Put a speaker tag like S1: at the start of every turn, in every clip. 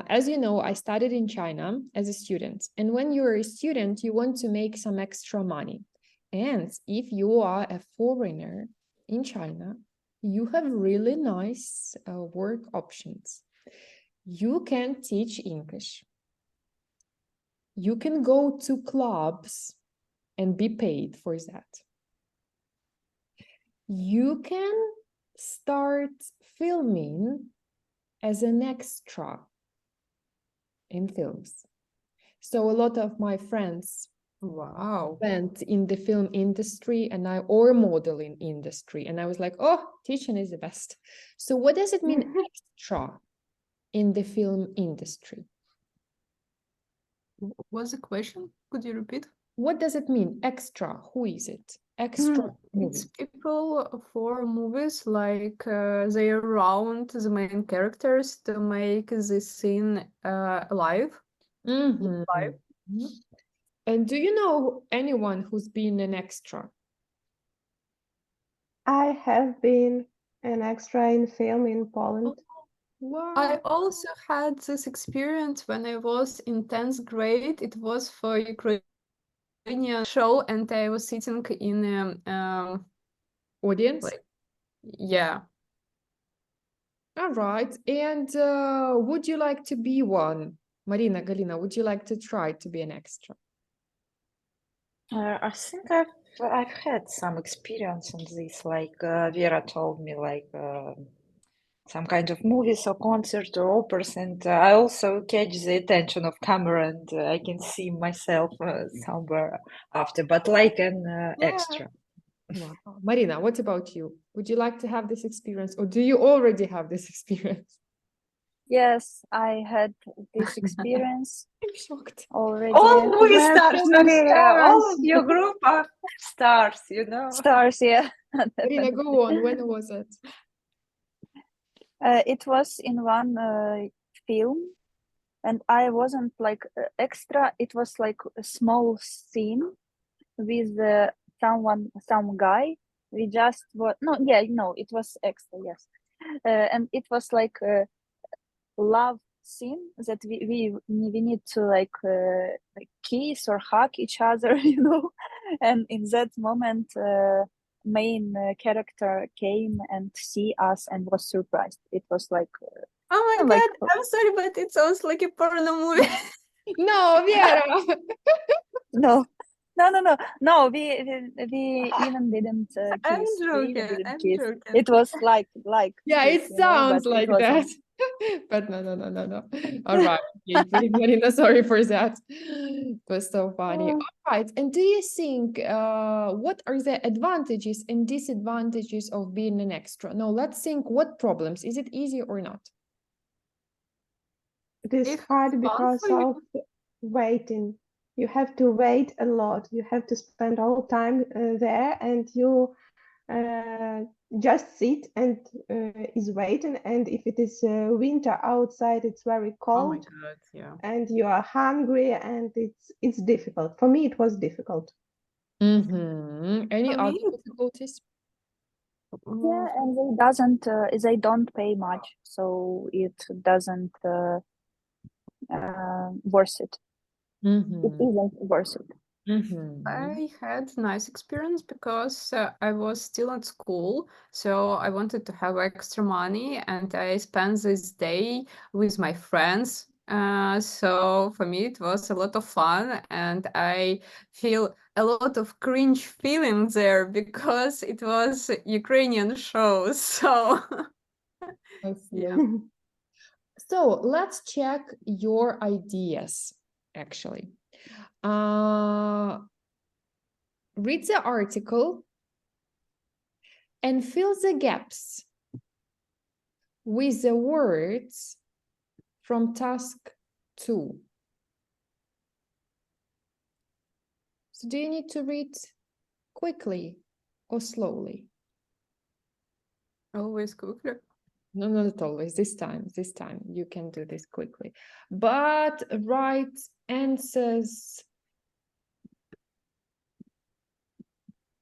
S1: As you know, I studied in China as a student. And when you're a student, you want to make some extra money. And if you are a foreigner in China, you have really nice work options. You can teach English. You can go to clubs and be paid for that. You can start filming as an extra in films. So a lot of my friends went in the film industry or modeling industry. And I was like, oh, teaching is the best. So what does it mean extra in the film industry?
S2: What's the question? Could you repeat?
S1: What does it mean? Extra. Who is it? Extra
S2: It's people for movies, like they are around the main characters to make the scene alive. Live.
S1: And do you know anyone who's been an extra?
S3: I have been an extra in film in Poland.
S1: Wow.
S2: I also had this experience when I was in 10th grade. It was for Ukrainian show, and I was sitting in
S1: Audience?
S2: like, yeah.
S1: All right. And would you like to be one? Marina, Galina, would you like to try to be an extra?
S4: I think I've had some experience in this, like Vera told me, like some kind of movies or concert or operas, and I also catch the attention of camera, and I can see myself somewhere after, but like an extra.
S1: Wow. Marina, what about you? Would you like to have this experience, or do you already have this experience?
S5: Yes, I had this experience
S1: I'm shocked.
S5: already.
S4: All movie
S3: Well,
S4: stars, all of your group are stars, you know.
S5: Stars, yeah.
S1: Marina, go on. When was it?
S5: It was in one film, and I wasn't like extra. It was like a small scene with some guy. We just were it was extra, yes, and it was like a love scene that we need to like kiss or hug each other, you know, and in that moment. Main character came and see us and was surprised. It was like
S2: Oh my God, I'm sorry, but it sounds like a porno movie.
S1: No, Vera.
S5: No, we even didn't kiss.
S2: I'm
S5: We even
S2: joking.
S5: didn't
S2: I'm
S5: kiss.
S2: joking.
S5: It was like
S1: Yeah,
S5: kiss,
S1: it sounds like that. But no. All right. Okay, Marina, sorry for that. It was so funny. All right. And do you think what are the advantages and disadvantages of being an extra? No, let's think what problems. Is it easy or not?
S3: It is hard because of waiting. You have to wait a lot. You have to spend all time there, and you just sit and is waiting. And if it is winter outside, it's very cold.
S2: Oh my God, yeah.
S3: And you are hungry, and it's difficult. For me, it was difficult.
S1: Any other difficulties?
S5: Yeah, and they don't pay much, so it doesn't worth it. It isn't worth it.
S2: I had nice experience because I was still at school, so I wanted to have extra money, and I spent this day with my friends. So for me, it was a lot of fun, and I feel a lot of cringe feeling there because it was Ukrainian show. So
S1: yeah. So let's check your ideas, actually. Read the article and fill the gaps with the words from task 2. So do you need to read quickly or slowly?
S2: always quickly.
S1: No, not always. This time you can do this quickly. But write answers.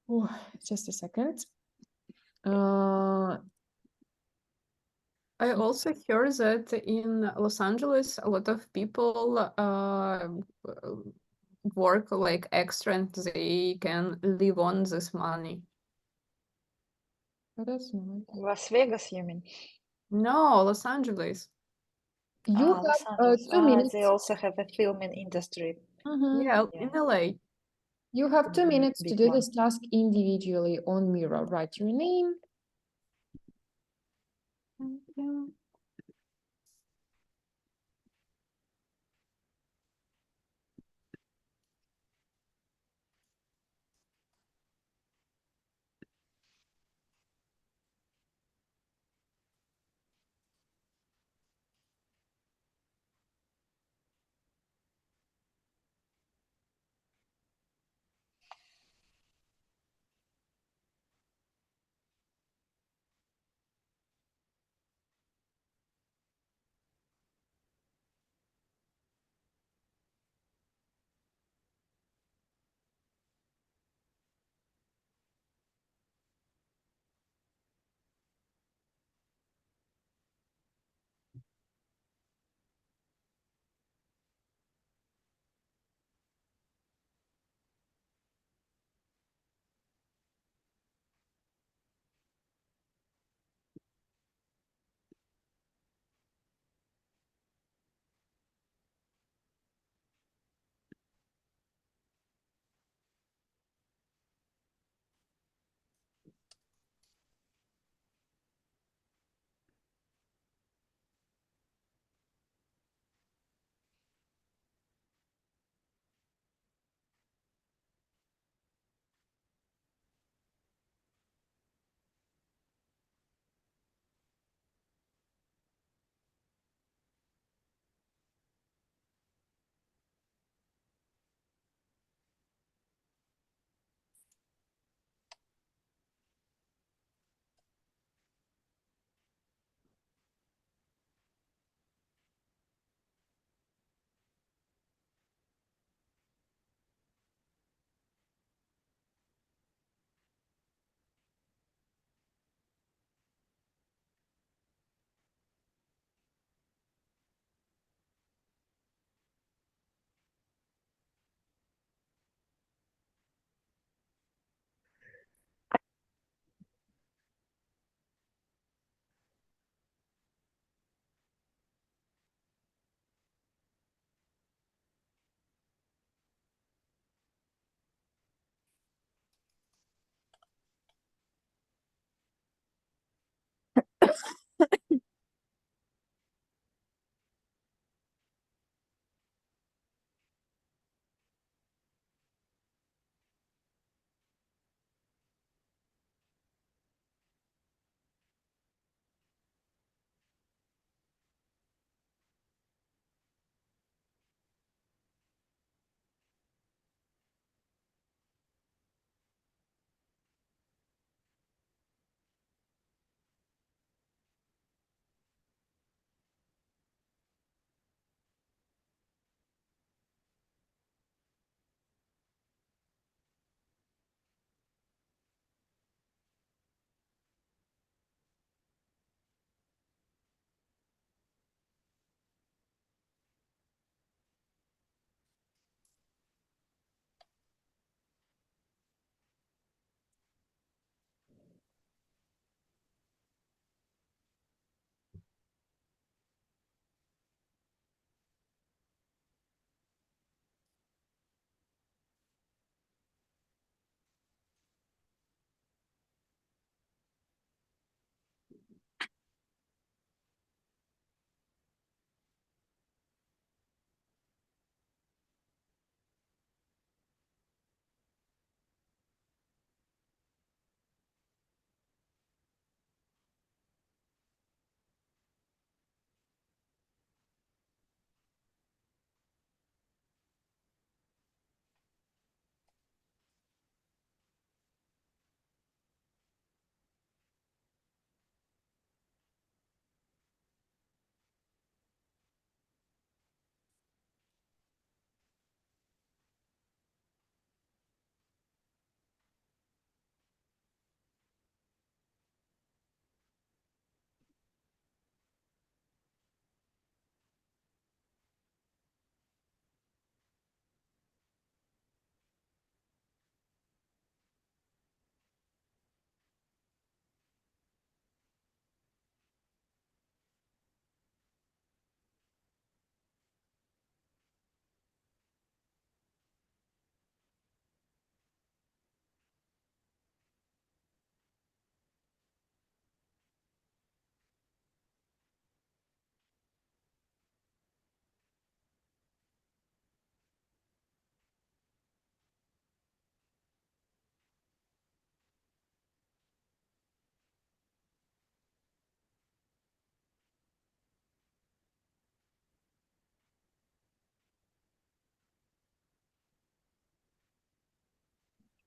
S1: Oh, just a second.
S2: I also heard that in Los Angeles, a lot of people work like extra and they can live on this money.
S1: Oh, that's nice.
S4: Las Vegas, you mean?
S2: No, Los Angeles.
S1: You
S4: Los
S1: have
S4: Angeles.
S1: 2 minutes.
S4: They also have a filming industry.
S1: Mhm.
S2: Yeah,
S4: Yeah.
S2: in LA.
S1: You have 2 minutes to
S4: Big
S1: do
S4: one.
S1: this task individually on Miro. Write your name.
S2: Yeah.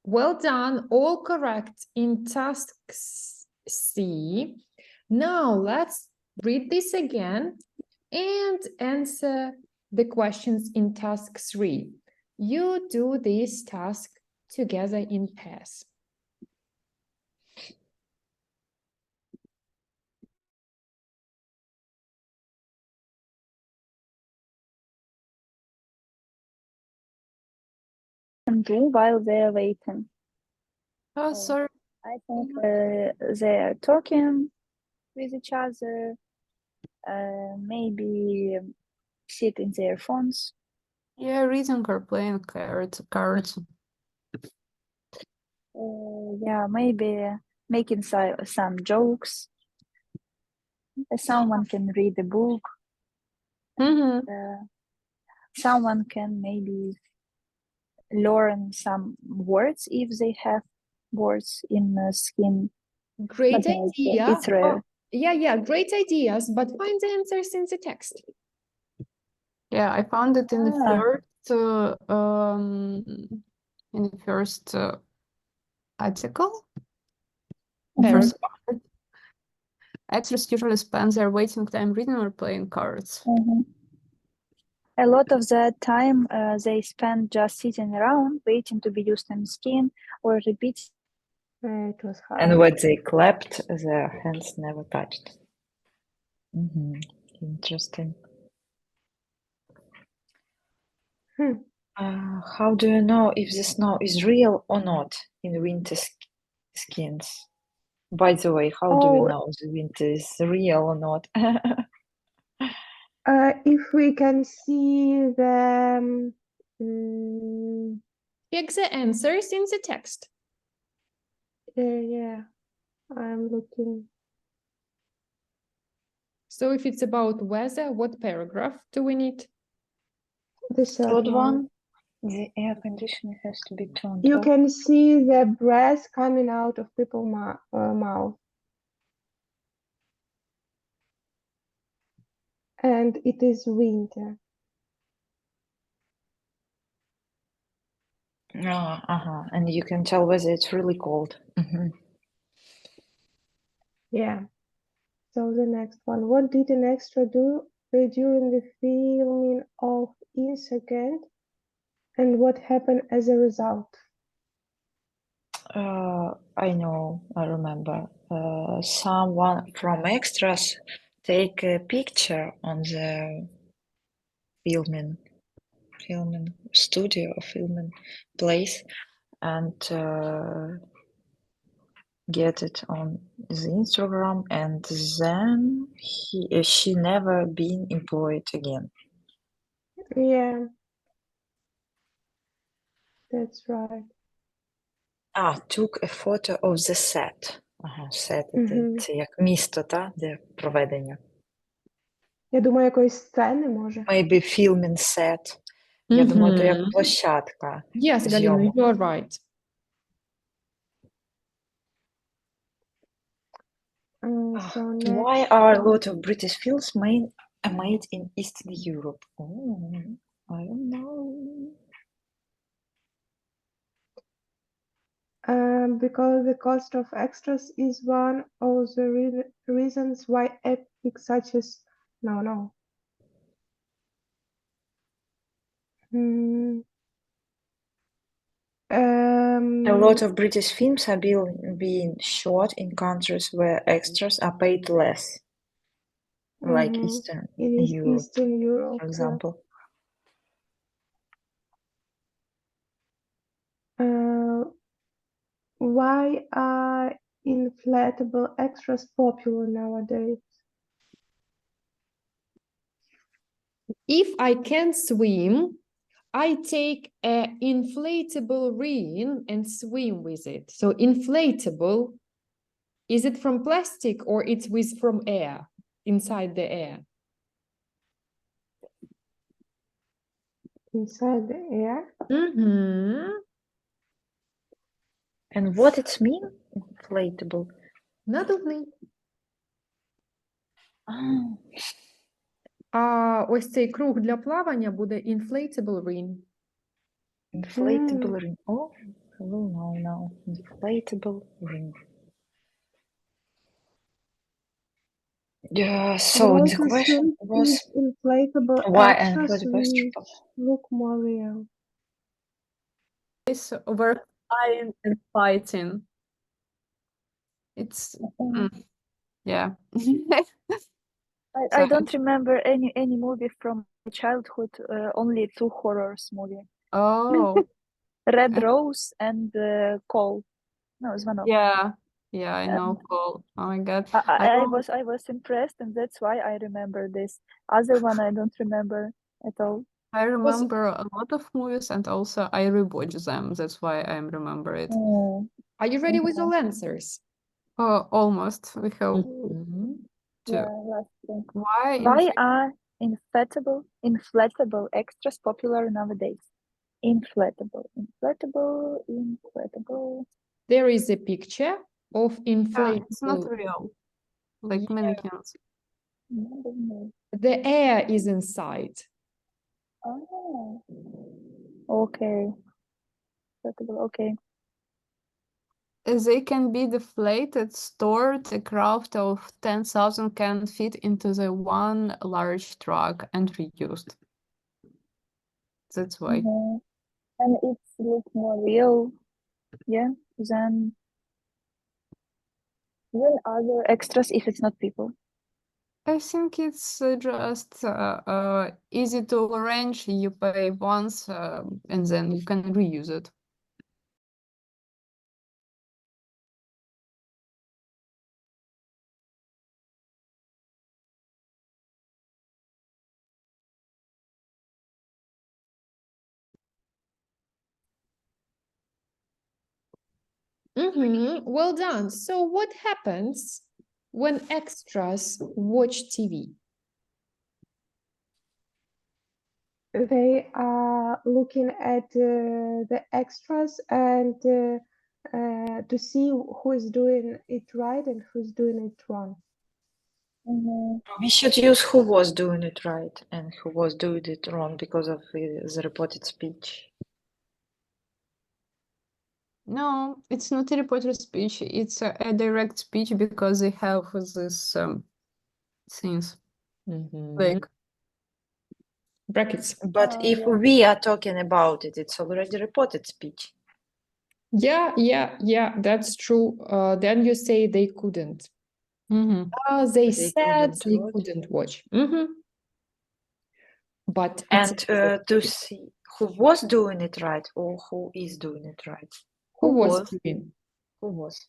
S1: Well done, all correct in task C. Now let's read this again and answer the questions in task 3. You do this task together in pairs.
S5: And do while they're waiting.
S2: Oh,
S5: Oh.
S2: sorry.
S5: I think they're talking with each other, maybe sit in their phones.
S2: Yeah, reading or playing cards.
S5: Yeah, maybe making some jokes. Someone can read a book. Someone can maybe learn some words if they have words in skin.
S1: Great
S5: But no,
S1: idea.
S5: it's rare.
S1: Yeah, great ideas, but find the answers in the text.
S2: Yeah, I found it in the
S5: Ah.
S2: first article.
S5: Mhm.
S2: First part. Extras usually spend their waiting time reading or playing cards.
S5: Mhm. A lot of that time they spend just sitting around, waiting to be used on skin or repeat.
S3: It was hard.
S4: And when they clapped, their hands never touched. Interesting. How do you know if the snow is real or not in winter skins? By the way, how do you
S3: Oh,
S4: know the winter is real or not?
S3: if we can see the
S1: Check the answers in the text.
S3: yeah, I'm looking.
S1: So if it's about weather, what paragraph do we need?
S3: The third
S4: Third
S3: one.
S4: one, the air conditioner has to be turned
S3: You
S4: off.
S3: can see the breath coming out of people's mouth. And it is winter.
S4: And you can tell whether it's really cold.
S3: Yeah. So the next one. What did an extra do during the filming of Insurgent? And what happened as a result?
S4: I know, I remember. Someone from extras take a picture on the filming studio or filming place and get it on the Instagram, and then she never been employed again.
S3: Yeah, that's right.
S4: Took a photo of the set. Set
S3: Мгм.
S4: це як місто, де проведення.
S3: Я думаю, якоїсь сцени може.
S4: Maybe filming set. Я думаю, це як площадка
S1: Yes, Galina,
S4: зйомок.
S1: you're right.
S3: So
S4: Why
S3: next
S4: are a
S3: one.
S4: lot of British films made in Eastern Europe? Oh, I don't know.
S3: Because the cost of extras is one of the reasons why epics such as no.
S4: A lot of British films are being shot in countries where extras are paid less, like Eastern Europe,
S3: Eastern Europe,
S4: for example.
S3: Why are inflatable extras popular nowadays?
S1: If I can swim, I take an inflatable ring and swim with it. So inflatable, is it from plastic or it's from air, inside the air?
S3: Inside the air?
S4: And what it mean? Inflatable.
S1: Надувний.
S4: Ah.
S1: А ось цей круг для плавання буде inflatable ring.
S4: Inflatable ring. Oh, No. Inflatable ring. Yeah, so
S3: Want
S4: the
S3: to
S4: question
S3: swim
S4: was
S3: with inflatable
S4: why and
S3: extras
S4: what the question
S3: which look more real.
S2: This were flying and fighting. It's yeah.
S5: I don't remember any movie from my childhood. Only two horrors movie:
S2: Oh,
S5: Red Rose and Call. No, Звонок.
S2: yeah. Yeah, I know Cole. Oh my God.
S5: I was impressed, and that's why I remember this. Other one I don't remember at all.
S2: I remember a lot of movies and also I rewatch them. That's why I remember it.
S1: Are you ready with all answers?
S2: Almost. We have
S1: Mhm.
S2: two.
S5: Yeah, last thing.
S2: Why?
S5: Why are inflatable extras popular nowadays? Inflatable.
S1: There is a picture of
S2: Yeah, it's not
S1: inflatable.
S2: real. Like mannequins.
S5: No.
S1: The air is inside.
S5: Oh, okay. Inflatable. Okay.
S2: They can be deflated, stored, a craft of 10,000 can fit into the one large truck and reused. That's why.
S5: And it looks more real, yeah, than other extras if it's not people.
S2: I think it's just easy to arrange. You pay once and then you can reuse it.
S1: Well done. So what happens when extras watch TV?
S3: They are looking at the extras and to see who is doing it right and who's doing it wrong.
S4: we should use who was doing it right and who was doing it wrong because of the reported speech.
S2: No, it's not a reporter speech. It's a direct speech because they have this things like
S1: Brackets.
S4: But if we are talking about it, it's already reported speech.
S1: Yeah, that's true. Then you say they couldn't. They said
S4: couldn't
S1: they
S4: watch.
S1: couldn't watch. But
S4: And to see who was doing it right or who is doing it right.
S1: who was doing?
S4: Who was?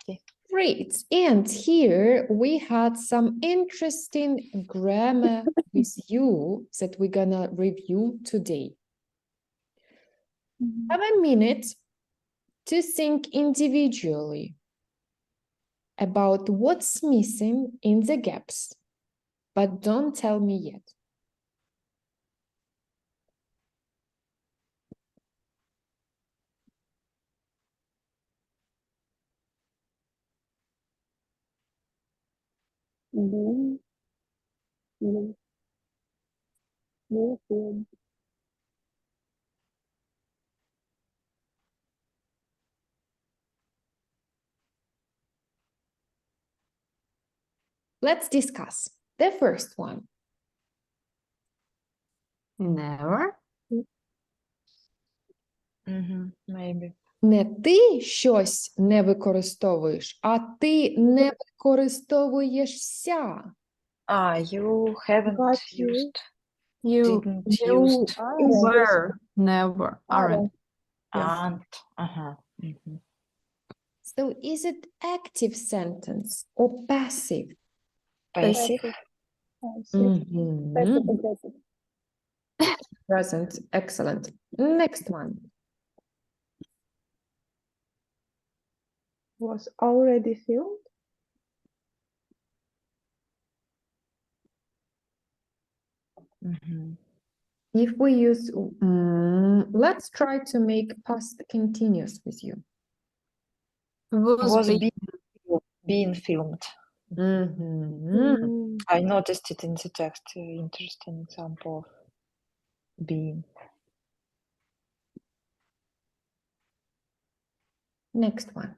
S4: Okay.
S1: Great. And here we had some interesting grammar with you that we're gonna review today. Have a minute to think individually about what's missing in the gaps, but don't tell me yet. Let's discuss the first one.
S2: Never.
S4: Maybe.
S1: Не ти щось не використовуєш, а ти не використовуєшся.
S4: You haven't
S3: Got you.
S4: used.
S2: You
S4: Didn't used.
S2: were never aren't. Yes.
S4: Aren't.
S1: So is it active sentence or passive?
S4: Passive.
S5: Passive aggressive.
S1: Present. Excellent. Next one.
S3: Was already filmed.
S1: If we use, let's try to make past continuous with you.
S4: Was being filmed. I noticed it in the text. Interesting example of being.
S1: Next one.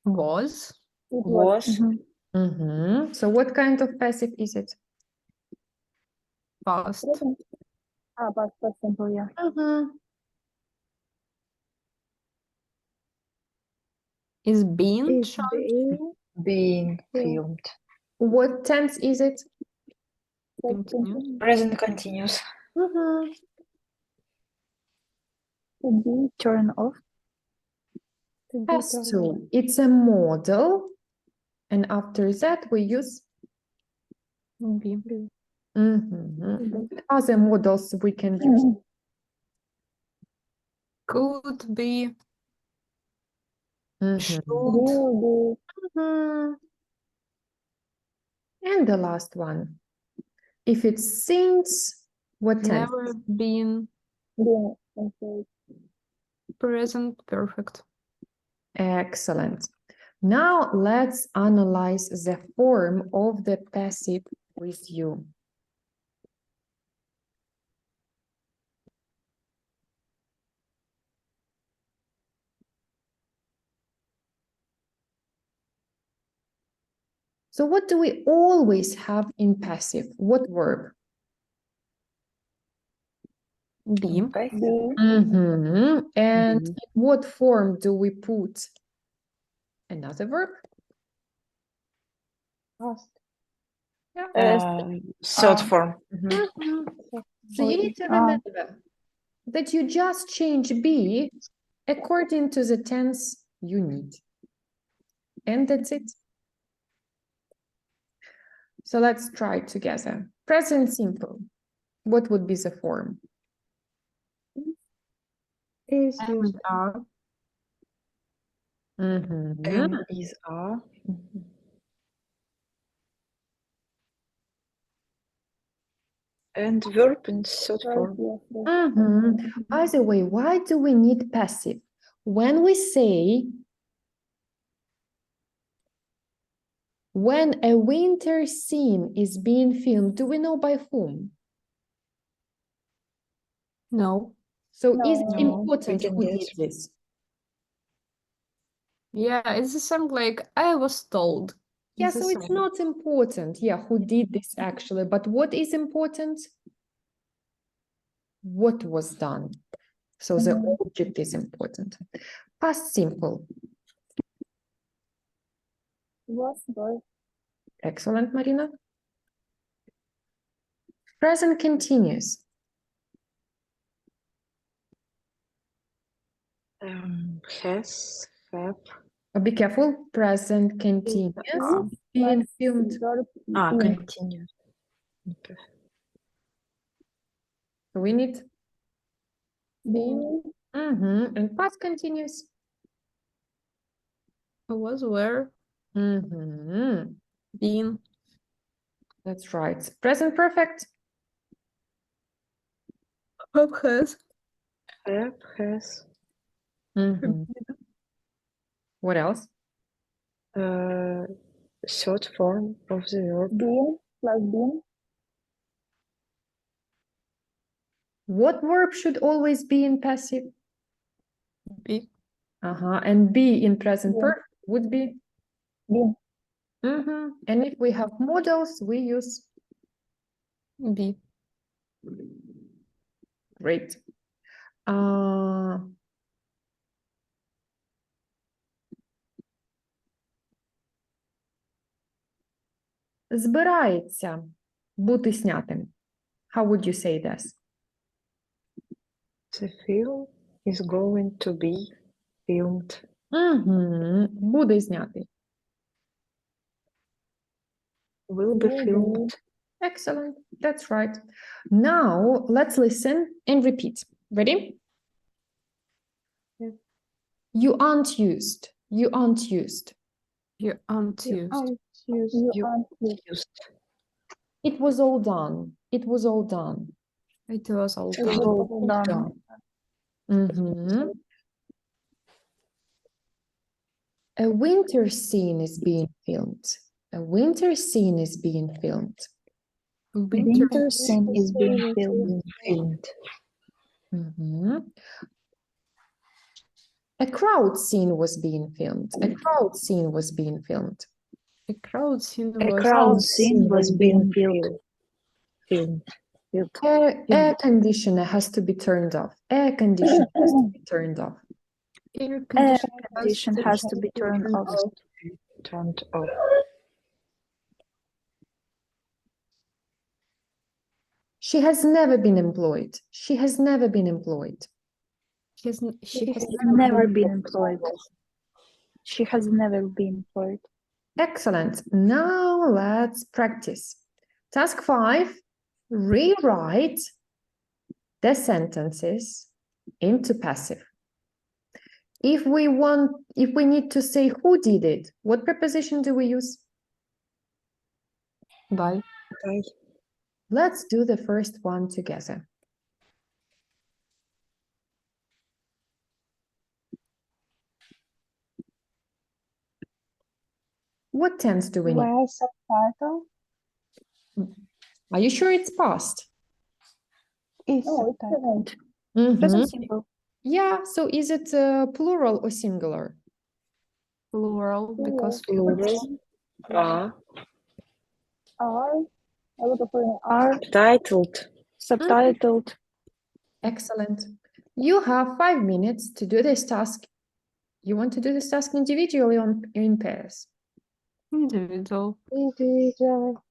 S2: Was.
S5: It
S4: Was.
S5: Mhm.
S1: So what kind of passive is it?
S2: Past.
S5: Present. Past simple, yeah.
S2: Is being
S3: Is
S2: shown.
S3: being
S4: Being
S3: Yeah.
S4: filmed.
S1: What tense is it?
S2: Continue.
S4: Present continuous.
S5: To be turned off.
S3: to be
S1: Has
S3: turned
S1: to.
S3: on.
S1: It's a model. And after that, we use
S2: Be.
S1: What other models we can use.
S2: Could be. Should.
S5: Will
S1: And the last one. If it's since, what tense?
S2: Never been.
S5: be being. Okay.
S2: Present perfect.
S1: Excellent. Now let's analyze the form of the passive with you. So what do we always have in passive? What verb?
S2: Be.
S4: Passive.
S5: Be.
S1: And
S4: Be.
S1: in what form do we put another verb?
S3: Past.
S4: Third form.
S1: So you need to remember that you just change be according to the tense you need. And that's it. So let's try together. Present simple. What would be the form?
S3: Is
S2: And are.
S4: Is are. And verb in third form.
S1: By the way, why do we need passive? When we say, when a winter scene is being filmed, do we know by whom?
S2: No.
S1: So is it
S5: No.
S1: important
S4: We can
S1: who
S4: guess.
S1: did this?
S2: Yeah, it's the same like I was told.
S1: Yeah,
S2: the
S1: so it's
S2: same.
S1: not important, yeah, who did this actually, but what is important? What was done. So the object is important. Past simple.
S5: Was boy.
S1: Excellent, Marina. Present continuous.
S4: Has. Have.
S1: Be careful. Present continuous. Being filmed.
S5: Verb being.
S4: Continue. Okay.
S1: We need.
S5: Being.
S1: And past continuous.
S2: Was where. Been.
S1: That's right. Present perfect.
S2: Have has.
S4: Have. Has.
S1: What else?
S4: Third form of the verb.
S5: Being plus being.
S1: What verb should always be in passive?
S2: Be.
S1: And be in present
S5: Yeah.
S1: perfect would be.
S5: Being.
S1: And if we have models, we use.
S2: Be.
S1: Great. Збирається бути снятим. How would you say this?
S4: The film is going to be filmed.
S1: Буде знятий.
S4: Will be filmed.
S1: Excellent. That's right. Now let's listen and repeat. Ready?
S3: Yeah.
S1: You aren't used. You aren't used.
S2: You aren't used.
S5: You aren't used.
S4: Used.
S1: It was all done. It was all done.
S2: It was all
S5: It was
S2: done.
S5: all done.
S1: A winter scene is being filmed. A winter scene is being filmed.
S2: Winter.
S5: Winter scene is being filmed.
S4: Filmed.
S1: A crowd scene was being filmed. A crowd scene was being filmed.
S2: A crowd scene
S4: A
S2: was
S4: crowd
S5: scene
S4: scene
S5: was
S4: was
S5: being
S4: being
S5: built.
S4: filmed.
S5: Built.
S1: Air conditioner has to be turned off. Air conditioner has to be turned off.
S2: air
S5: Air
S2: condition
S5: condition has to be turned off.
S4: Turned off.
S1: She has never been employed. She has never been employed.
S2: She has
S5: Never been employed. She has never been employed.
S1: Excellent. Now let's practice. Task 5, rewrite the sentences into passive. If we need to say who did it, what preposition do we use?
S2: by.
S4: Bye.
S1: Let's do the first one together. What tense do we need?
S3: Where subtitle
S1: Are you sure it's past?
S3: is
S5: No, it's
S3: subtitle.
S5: present.
S1: Mhm.
S5: Present simple.
S1: Yeah, so is it plural or singular?
S2: Plural, because
S4: Plural. Are
S5: Are. I would prefer are
S4: titled.
S5: subtitled.
S1: Excellent. You have 5 minutes to do this task. You want to do this task individually or in pairs?
S2: individual.
S3: Individual.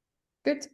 S1: Good.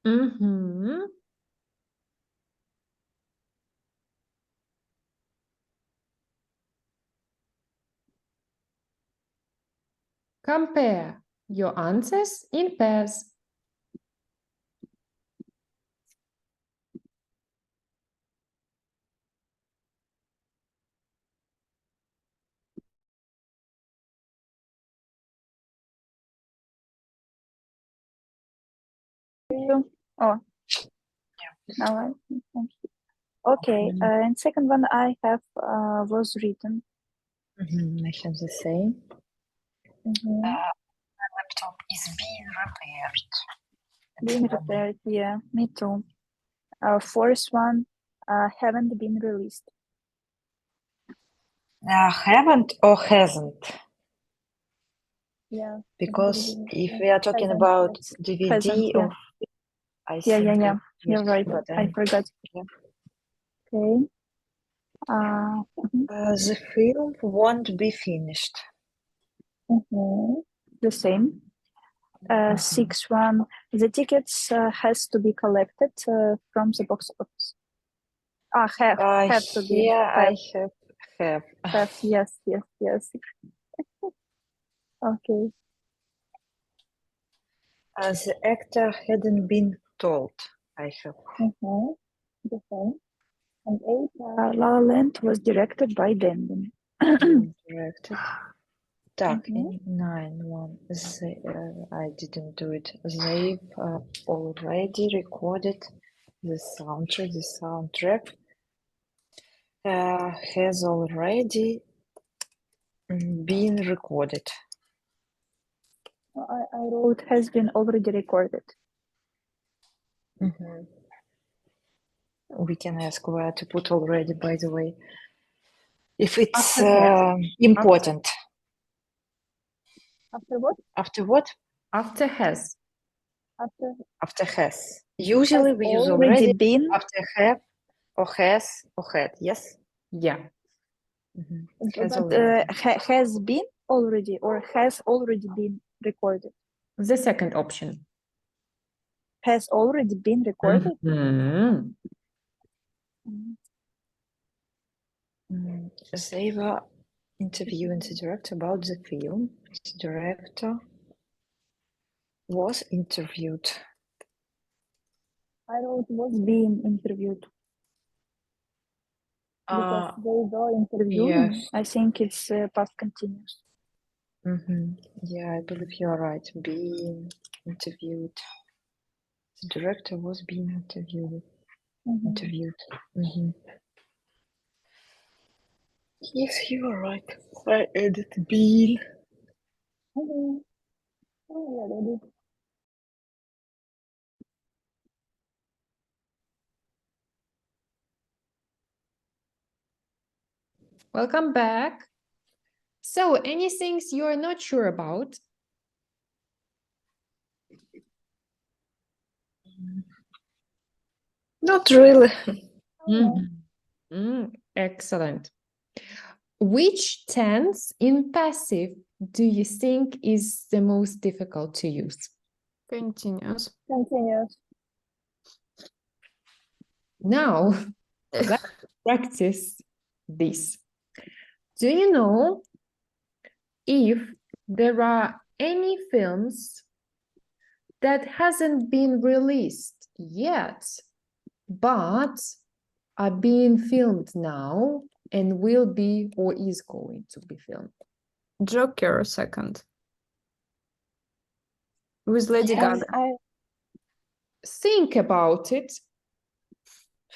S1: Mhm. Compare your answers in pairs.
S5: Oh, now okay. And second one I have was written.
S4: I have the same.
S5: Mhm.
S4: Laptop is being repaired.
S5: Being repaired, yeah, me too. Fourth one haven't been released.
S4: Haven't or hasn't?
S5: Yeah.
S4: Because
S5: haven't
S4: if
S5: been-
S4: we are talking
S5: hasn't,
S4: about
S5: yes.
S4: DVD
S5: Hasn't, yeah.
S4: of, I
S5: Yeah,
S4: think
S5: yeah.
S4: it
S5: You're
S4: used,
S5: right.
S4: but
S5: I forgot.
S4: yeah.
S5: Okay. Mhm.
S4: The film won't be finished.
S5: The same. Sixth one, the tickets has to be collected from the box office. Have to be.
S4: Here I have.
S5: Have. Yes. Okay.
S4: The actor hadn't been told. I have.
S5: The same. And eight, La La Land was directed by Bendon.
S4: Directed. Так, 9-1. I didn't do it. They've already recorded the soundtrack. The soundtrack has already been recorded.
S5: I wrote has been already recorded.
S4: We can ask where to put already, by the way, if it's
S1: After
S4: important.
S5: After what?
S4: After what?
S1: After has.
S4: After has. Usually we use
S5: Already
S4: already
S5: been.
S4: after have or has or had. Yes.
S1: Yeah.
S4: Has
S5: But
S4: already.
S5: has been already or has already been recorded?
S1: The second option.
S5: Has already been recorded?
S1: Mhm.
S4: They were interviewing the director about the film. The director was interviewed.
S5: I wrote was being interviewed. Because they go interviewing.
S4: Yes.
S5: I think it's past continuous.
S4: Yeah, I believe you are right. Being interviewed. The director was being interviewed. Yes, you are right. I added being.
S5: Oh, yeah, they did.
S1: Welcome back. So, any things you're not sure about?
S4: Not really.
S1: Excellent. Which tense in passive do you think is the most difficult to use?
S2: Continuous.
S5: Continuous.
S1: Now, let's practice this. Do you know if there are any films that hasn't been released yet, but are being filmed now and will be or is going to be filmed?
S2: Joker second. With Lady Gaga.
S1: Think about it.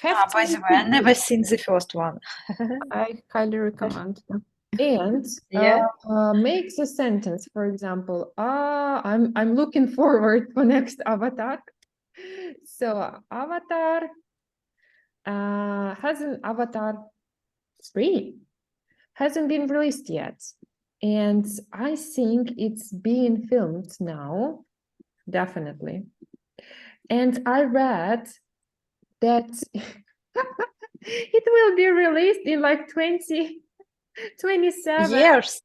S1: Have
S4: By the way, I never seen the first one.
S2: I highly recommend.
S1: and make the sentence, for example, I'm looking forward for next Avatar. So Avatar Avatar 3 hasn't been released yet, and I think it's being filmed now, definitely. And I read that It will be released in like 2027.
S4: Years.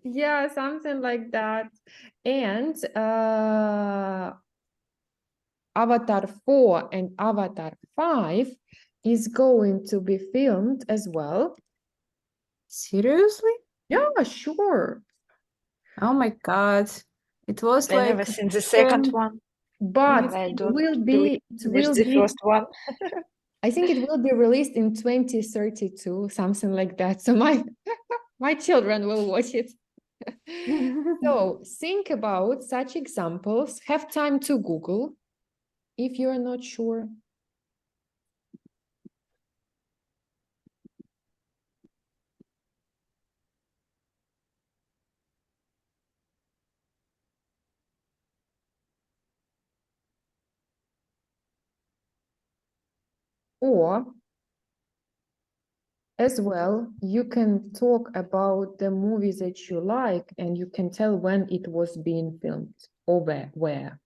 S1: Yeah, something like that. And Avatar 4 and Avatar 5 is going to be filmed as well.
S2: Seriously?
S1: Yeah, sure.
S2: Oh my God. It was
S4: I never
S2: like
S4: seen the second
S2: um,
S4: one,
S1: But
S4: and I
S1: it
S4: don't
S1: will
S4: believe
S1: be,
S4: there's the first one.
S1: I think it will be released in 2032, something like that. So my children will watch it. So think about such examples. Have time to Google if you're not sure. Or as well, you can talk about the movies that you like and you can tell when it was being filmed or where.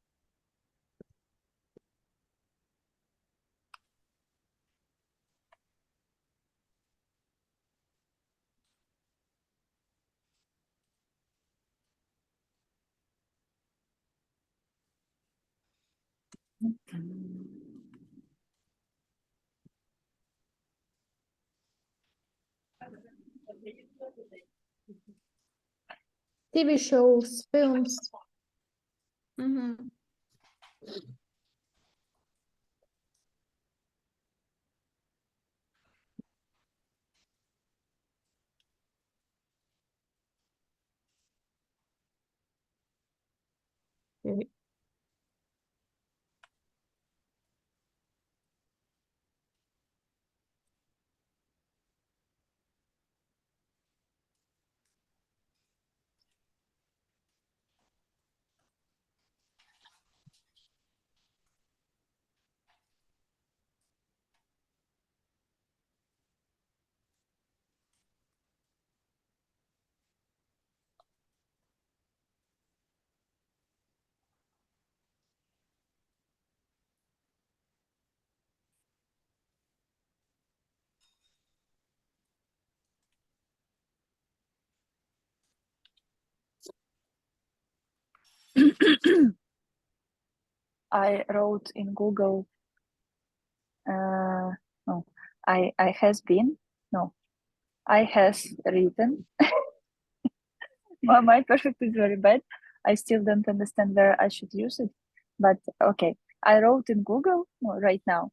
S1: TV shows, films.
S2: Mhm. Okay.
S5: I wrote in Google. No, I has been. No, I has written. My perfect is very bad. I still don't understand where I should use it. But okay, I wrote in Google right now,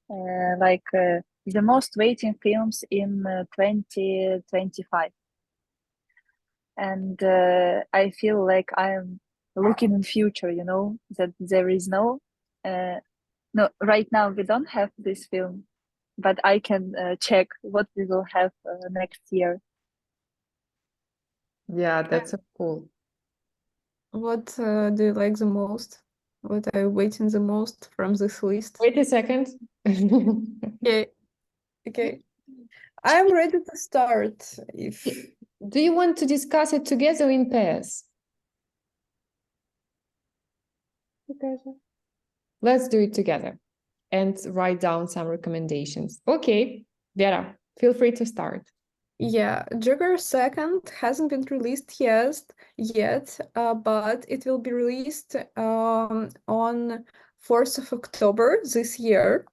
S5: the most waiting films in 2025. And I feel like I'm looking in future, that there is no, right now we don't have this film, but I can check what we will have next year.
S1: Yeah, that's so cool.
S2: What do you like the most? What are you waiting the most from this list?
S1: Wait a second.
S2: Okay, okay. I'm ready to start. If
S1: Do you want to discuss it together in pairs?
S3: Together.
S1: Let's do it together and write down some recommendations. Okay, Vera, feel free to start.
S2: yeah, Joker Second hasn't been released yet, but it will be released on 4th of October this year.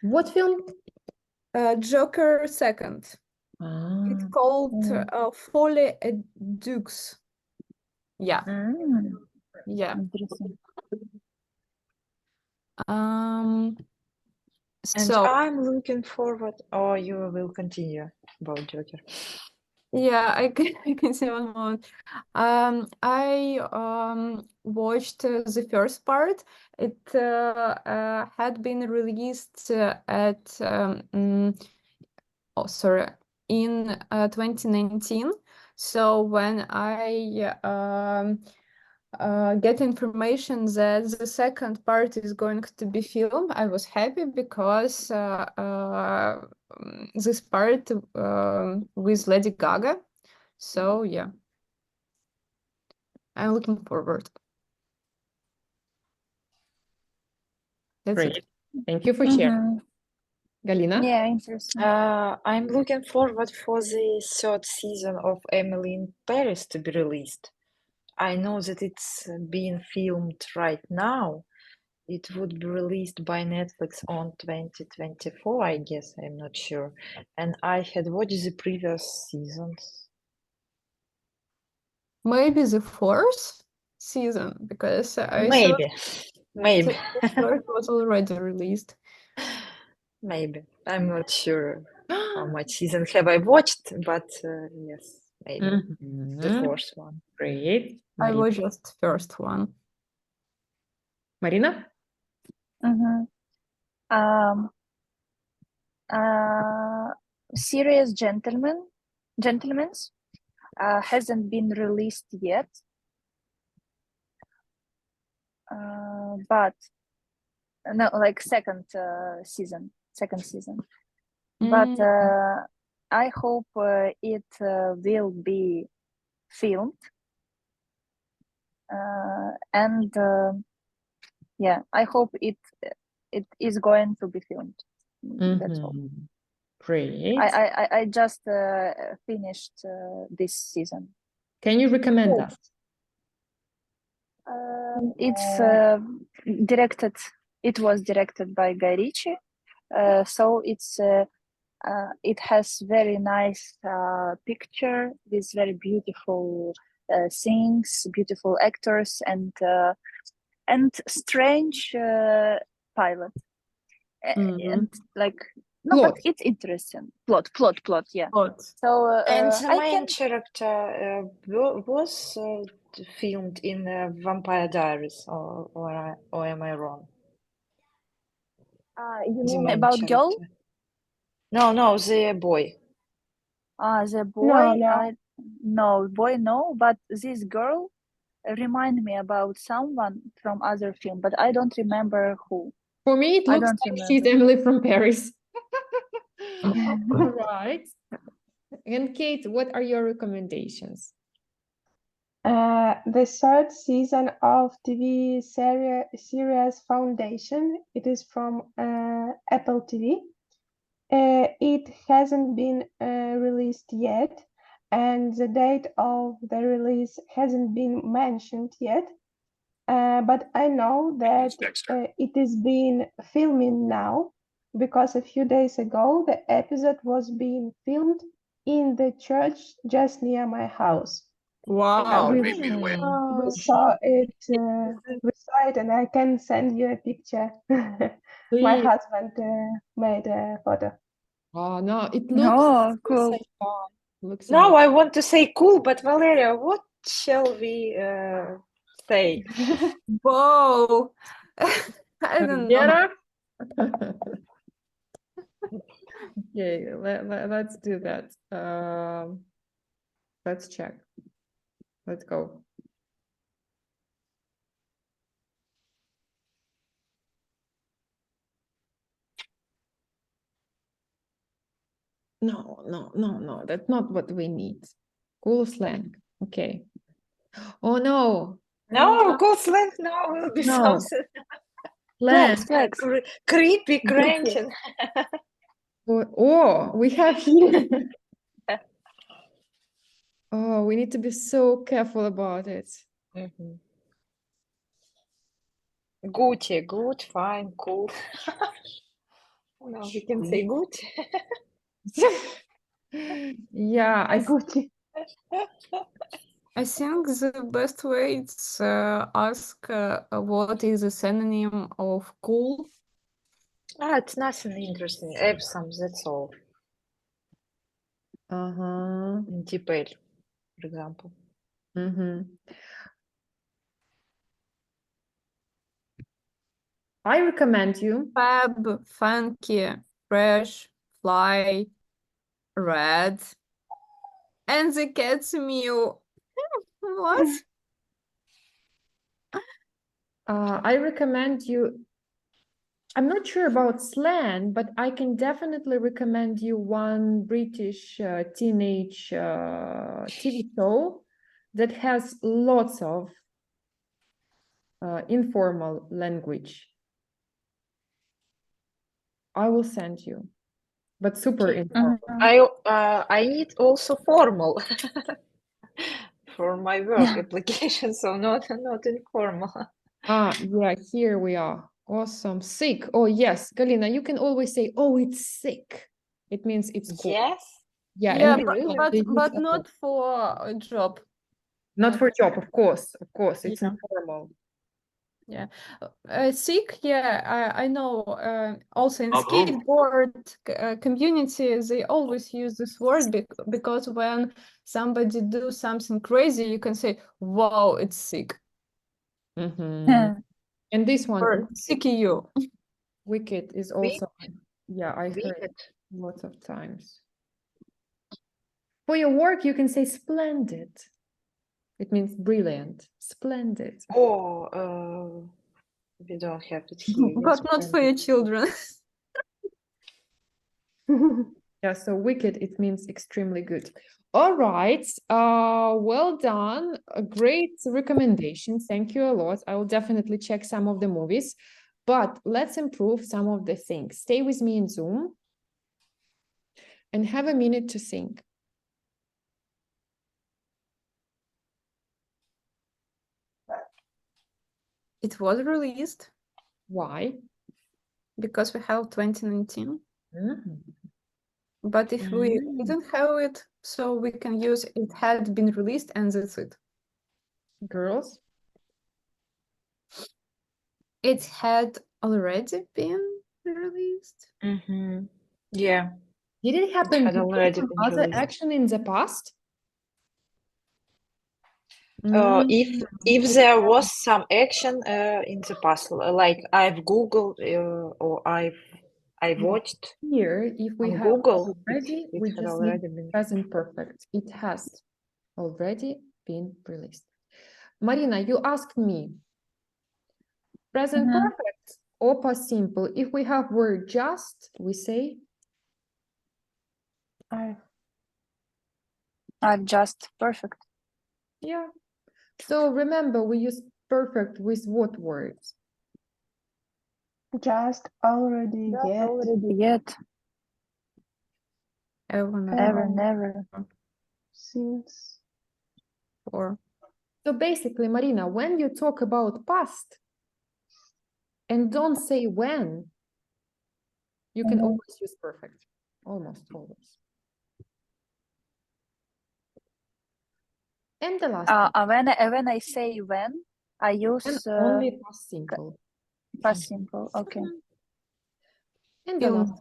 S1: What film?
S2: Joker Second. It's called Folie et Deux. Yeah, yeah.
S5: Interesting.
S2: Um,
S4: And
S2: so
S4: I'm looking forward. Oh, you will continue about Joker.
S2: yeah, I can, I can say one more. I watched the first part. It had been released in 2019. So when I get information that the second part is going to be filmed, I was happy because this part with Lady Gaga. So yeah, I'm looking forward. That's
S1: Great.
S2: it.
S1: Thank you for sharing. Galina?
S5: Yeah, interesting.
S4: I'm looking forward for the third season of Emily in Paris to be released. I know that it's being filmed right now. It would be released by Netflix on 2024, I guess. I'm not sure. And I had watched the previous seasons.
S2: Maybe the fourth season, because I thought
S4: Maybe, maybe,
S2: the third was already released.
S4: maybe. I'm not sure how much season have I watched, but yes, maybe the
S1: Mhm.
S4: fourth one.
S1: Great.
S2: I
S1: Marina?
S2: watched just first one.
S1: Marina?
S5: Mm-hmm. Serious Gentlemen's hasn't been released yet, but no, like second season. But I hope it will be filmed, and yeah, I hope it is going to be filmed. That's all.
S1: Mhm. Great.
S5: I just finished this season.
S1: Can you recommend
S3: Good.
S1: us?
S5: It's directed. It was directed by Guy Ritchie, so it has very nice picture with very beautiful scenes, beautiful actors, and strange pilot.
S1: Mhm.
S5: And like no,
S1: Plot.
S5: but it's interesting. Plot. Yeah.
S2: Plot.
S5: So
S4: And the
S5: I
S4: main
S5: can.
S4: character was filmed in Vampire Diaries, or am I wrong?
S5: You
S4: The
S5: mean
S4: main
S5: about girl?
S4: character. No, the boy.
S5: The boy.
S3: No.
S5: No, but this girl remind me about someone from other film, but I don't remember who.
S1: For me, it
S5: I
S1: looks
S5: don't
S1: like she's
S5: remember.
S1: Emily from Paris. All right. And Kate, what are your recommendations?
S3: The third season of TV series Foundation. It is from Apple TV. It hasn't been released yet, and the date of the release hasn't been mentioned yet. But I know that it is being filming now, because a few days ago the episode was being filmed in the church just near my house.
S2: Wow.
S3: We
S4: Oh,
S3: saw it, we saw it, and I can send you a picture. My
S1: Please.
S3: husband made a photo.
S1: Oh, no, it
S5: Oh,
S1: looks
S5: cool.
S1: sci-fi. Looks
S4: now
S1: amazing.
S4: I want to say cool, but Valeria, what shall we say?
S2: Whoa. I don't know.
S1: Vera? Okay, let's do that. Let's check. Let's go. No, that's not what we need. Cool slang. Okay. Oh no.
S4: No, cool slang now will be
S1: No.
S4: something
S1: Slang.
S5: Flex.
S4: creepy, cranky.
S1: Oh, we have here. Oh, we need to be so careful about it.
S4: Gucci, good, fine, cool. Now we can say good.
S1: Yeah,
S3: Gucci.
S2: I think the best way is ask what is the synonym of cool.
S4: It's nothing interesting. Epsom, that's all.
S1: uh-huh.
S4: In detail, for example.
S1: I recommend you.
S2: Fab, funky, fresh, fly, red, and the cat's mew. What?
S1: I recommend you. I'm not sure about slang, but I can definitely recommend you one British teenage TV show that has lots of informal language. I will send you, but super
S4: Okay.
S1: informal.
S4: I need also formal for my work application, so not informal.
S1: Yeah, here we are. Awesome. Sick. Oh, yes, Galina, you can always say, oh, it's sick. It means it's cold.
S4: Yes.
S1: Yeah,
S2: Yeah,
S1: and
S4: Really?
S2: but not for a job.
S1: not for job, of course. Of course, it's
S2: Yeah.
S1: informal.
S2: Yeah, sick. Yeah, I know. Also in
S6: At home.
S2: skateboard community, they always use this word because when somebody do something crazy, you can say, "Wow, it's sick,"
S1: Mhm. And this one,
S2: or "Sick you."
S1: wicked, is
S4: Wick-
S1: also, yeah, I heard
S4: Wicked.
S1: lots of times. For your work, you can say splendid. It means brilliant, splendid.
S4: Oh, we don't have it here.
S2: But
S4: Yes,
S2: not for your children.
S1: Yeah, so wicked, it means extremely good. All right, well done. A great recommendation. Thank you a lot. I will definitely check some of the movies, but let's improve some of the things. Stay with me in Zoom and have a minute to think.
S2: It was released
S1: Why?
S2: because we have 2019.
S1: Mhm.
S2: But if we didn't have it, so we can use it had been released and that's it.
S1: Girls?
S2: It had already been released.
S4: Mm-hmm. Yeah,
S1: Did it happen
S4: had
S1: before
S4: already
S1: some
S4: been
S1: other
S4: released.
S1: action in the past?
S4: If there was some action in the past, like I've Googled or I've watched
S1: Here, if we
S4: on
S1: have
S4: Google,
S1: already,
S4: it
S1: we
S4: had
S1: just need
S4: already been.
S1: present perfect. It has already been released. Marina, you asked me, present
S5: Mhm.
S1: perfect or past simple. If we have word just, we say
S5: Just perfect.
S1: yeah. So remember, we use perfect with what words?
S3: Just, already, yet,
S5: Already yet,
S2: Ever,
S5: ever,
S2: never,
S5: never.
S3: since.
S2: or
S1: So basically, Marina, when you talk about past and don't say when, you can
S5: Mhm.
S1: always use perfect, almost always. And the last one,
S5: When I say when, I
S1: and
S5: use
S1: only past simple.
S5: past simple. Okay.
S1: And the
S2: film.
S1: last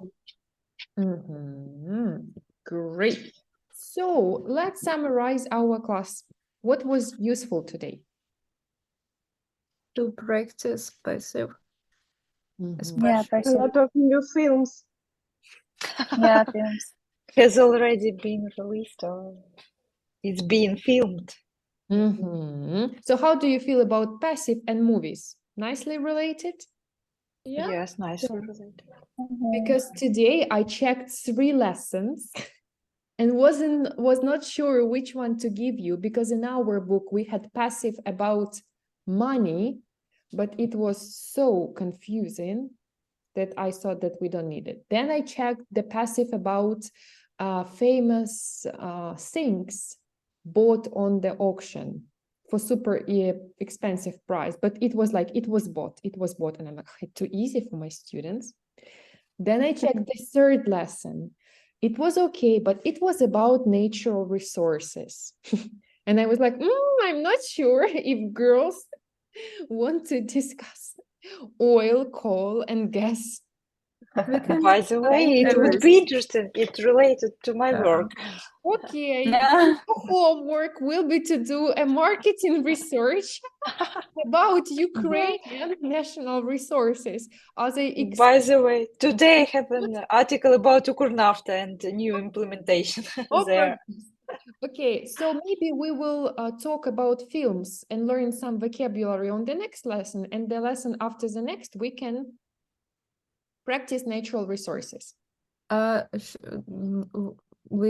S1: one. Great. So let's summarize our class. What was useful today?
S2: To practice passive
S5: Yeah,
S2: expression.
S3: A
S5: passive.
S3: lot of new films.
S5: Yeah, films.
S4: Has already been released or it's being filmed.
S1: So how do you feel about passive and movies? Nicely related?
S2: Yeah.
S4: Yes, nicely related.
S5: Mhm.
S1: Because today I checked 3 lessons and was not sure which one to give you, because in our book we had passive about money, but it was so confusing that I thought that we don't need it. Then I checked the passive about famous things bought on the auction for super expensive price, but it was bought, and I'm like, too easy for my students. Then I checked the 3rd lesson. It was okay, but it was about natural resources. And I was like, I'm not sure if girls want to discuss oil, coal, and gas.
S2: We can
S4: By the way, it would be interesting. It's related to my work.
S1: Okay,
S5: Yeah.
S1: homework will be to do a marketing research about Ukrainian national resources. Are they
S4: By the way, today I have an article about Ukurnafta and a new implementation there.
S1: Okay, so maybe we will talk about films and learn some vocabulary on the next lesson, and the lesson after the next we can practice natural resources.